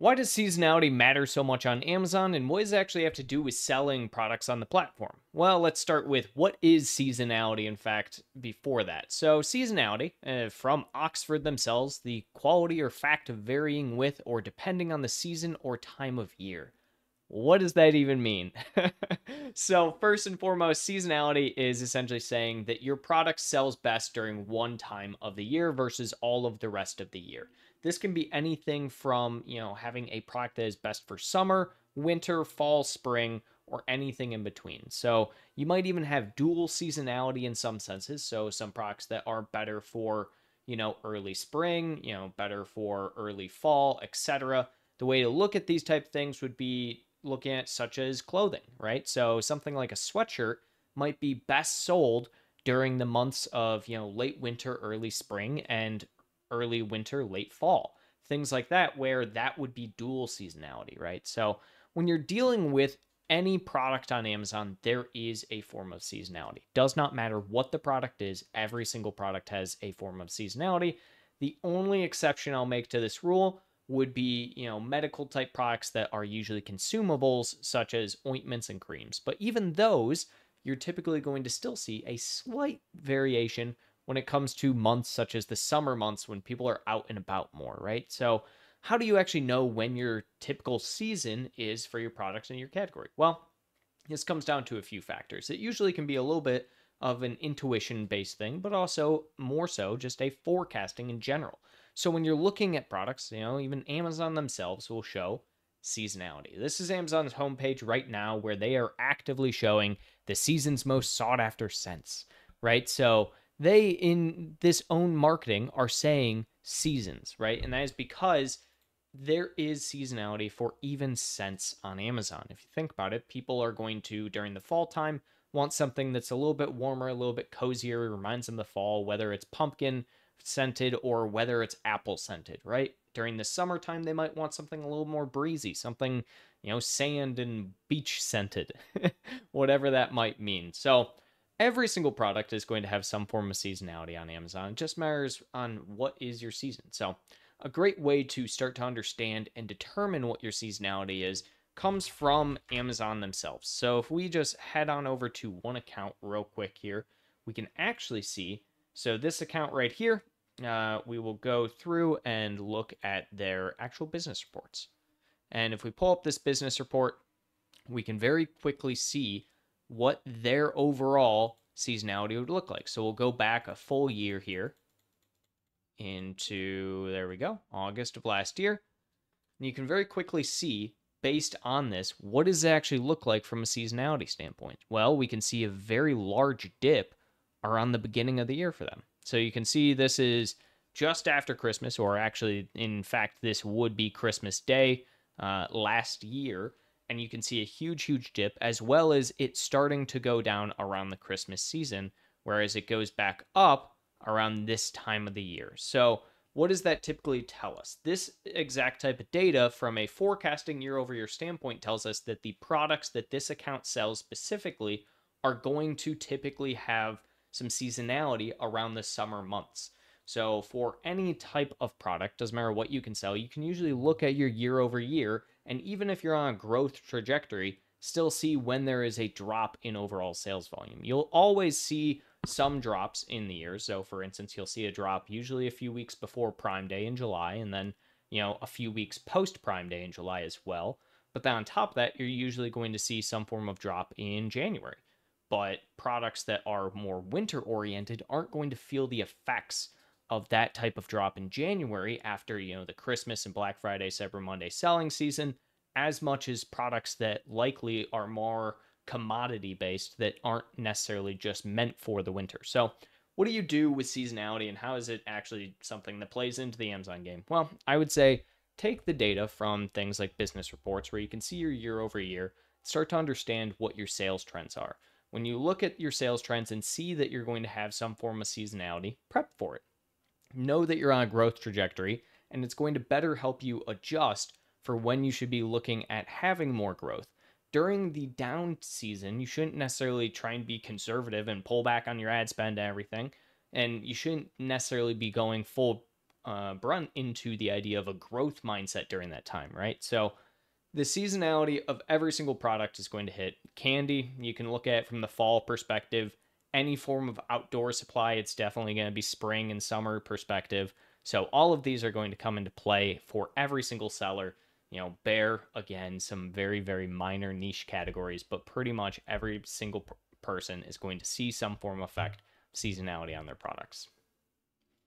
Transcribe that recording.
Why does seasonality matter so much on Amazon, and what does it actually have to do with selling products on the platform? Well, let's start with what is seasonality, in fact, before that. So, seasonality, from Oxford themselves, the quality or fact of varying with or depending on the season or time of year. What does that even mean? So, first and foremost, seasonality is essentially saying that your product sells best during one time of the year versus all of the rest of the year. This can be anything from, having a product that is best for summer, winter, fall, spring, or anything in between. So, you might even have dual seasonality in some senses. So, some products that are better for, early spring, better for early fall, etc. The way to look at these type of things would be looking at such as clothing, right? So something like a sweatshirt might be best sold during the months of, late winter, early spring, and early winter, late fall. Things like that, where that would be dual seasonality, right? So when you're dealing with any product on Amazon, there is a form of seasonality. Does not matter what the product is, every single product has a form of seasonality. The only exception I'll make to this rule would be, medical type products that are usually consumables, such as ointments and creams. But even those, you're typically going to still see a slight variation when it comes to months such as the summer months when people are out and about more, right? So, how do you actually know when your typical season is for your products in your category? Well, this comes down to a few factors. It usually can be a little bit of an intuition based thing, but also more so just a forecasting in general. So when you're looking at products, even Amazon themselves will show seasonality. This is Amazon's homepage right now where they are actively showing the season's most sought after scents, right? So they, in this own marketing, are saying seasons, right? And that is because there is seasonality for even scents on Amazon. If you think about it, people are going to, during the fall time, want something that's a little bit warmer, a little bit cozier, reminds them of the fall, whether it's pumpkin scented or whether it's apple scented, right? During the summertime, they might want something a little more breezy, something, sand and beach scented, whatever that might mean. So, every single product is going to have some form of seasonality on Amazon. It just matters on what is your season. So, a great way to start to understand and determine what your seasonality is comes from Amazon themselves. So if we just head on over to one account real quick here, we can actually see. So this account right here, we will go through and look at their actual business reports. And if we pull up this business report, we can very quickly see what their overall seasonality would look like. So we'll go back a full year here into, there we go, August of last year. And you can very quickly see, based on this, what does it actually look like from a seasonality standpoint? Well, we can see a very large dip around the beginning of the year for them. So you can see this is just after Christmas, or actually, in fact, this would be Christmas Day last year. And you can see a huge, huge dip, as well as it starting to go down around the Christmas season, whereas it goes back up around this time of the year. So, what does that typically tell us? This exact type of data from a forecasting year over year standpoint tells us that the products that this account sells specifically are going to typically have some seasonality around the summer months. So, for any type of product, doesn't matter what you can sell, you can usually look at your year over year, and even if you're on a growth trajectory, still see when there is a drop in overall sales volume. You'll always see some drops in the year. So, for instance, you'll see a drop usually a few weeks before Prime Day in July, and then, a few weeks post Prime Day in July as well. But then on top of that, you're usually going to see some form of drop in January. But products that are more winter oriented aren't going to feel the effects of that type of drop in January after, the Christmas and Black Friday, Cyber Monday selling season, as much as products that likely are more commodity based that aren't necessarily just meant for the winter. So, what do you do with seasonality, and how is it actually something that plays into the Amazon game? Well, I would say take the data from things like business reports where you can see your year over year, start to understand what your sales trends are. When you look at your sales trends and see that you're going to have some form of seasonality, prep for it. Know that you're on a growth trajectory, and it's going to better help you adjust for when you should be looking at having more growth. During the down season, you shouldn't necessarily try and be conservative and pull back on your ad spend and everything. And you shouldn't necessarily be going full run into the idea of a growth mindset during that time, right? So the seasonality of every single product is going to hit. Candy, you can look at it from the fall perspective. Any form of outdoor supply, it's definitely going to be spring and summer perspective. So all of these are going to come into play for every single seller. Bear, again, some very, very minor niche categories, but pretty much every single person is going to see some form of effect of seasonality on their products.